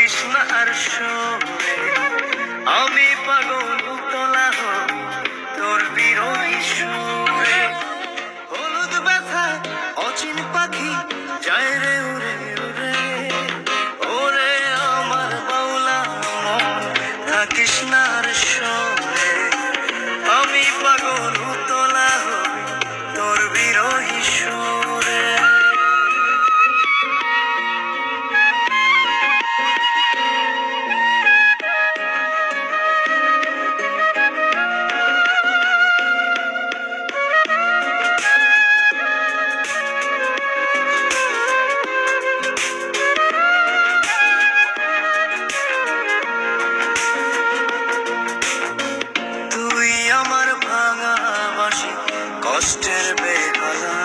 থাকিস না আর সরে, আমি পাগল উতলা হই তোর বিরহী সুরে। হলুদ ব্যথা অচিন পাখি যায় রে উড়ে উড়ে, ওরে আমার বাউলা মন থাকিস না আর সরে, আমি পাগল উতলা হই তোর বিরহী সুরে। কষ্টের বেহালা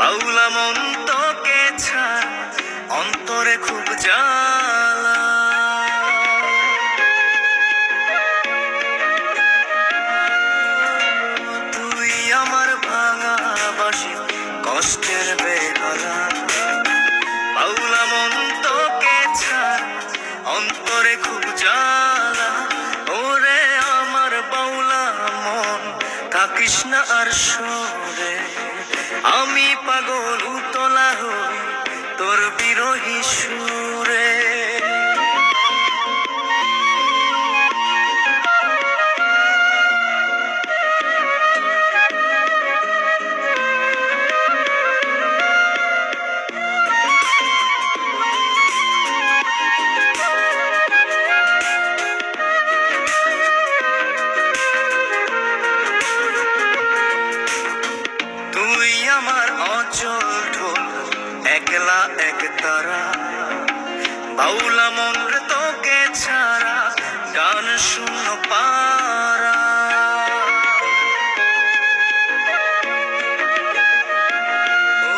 বাউলা মন তোকে ছাড় অন্তরে খুব জ্বালা। তুই আমার ভাঙা বাসি কষ্টের বেহালা, বাউলা মন তোকে ছাড় অন্তরে খুব জ্বালা। ওরে আমার বাউলা মন থাকিস না আর সরে, আমি পাগল উতলা হই তোর বিরহী সুরে। আমার অচল ঢোল একলা এক তারা, বাউলা মন রে তোকে ছাড়া গান শূন্য পারা। ও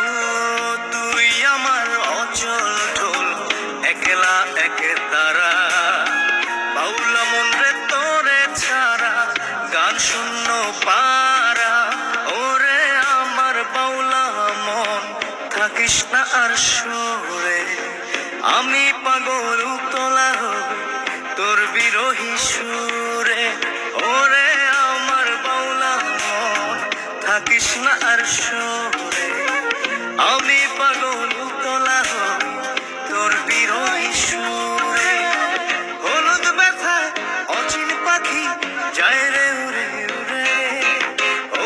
তুই আমার অচল ঢোল একলা এক তারা, বাউলা মন রে তোরে ছাড়া গান শূন্য পারা। ওরে আমার বাউলা মন থাকিস না আর সরে, আমি পাগল উতলা হই তোর বিরহী সুরে। ওরে আমার বাউলা মন থাকিস না আর সরে, আমি পাগল উতলা হই তোর বিরহী সুরে। হলুদ ব্যথা অচিন পাখি যায় রে উড়ে উড়ে,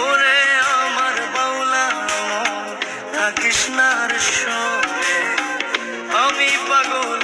ওরে আমার বাউলা মন থাকিস না আর সরে, আমি পাগল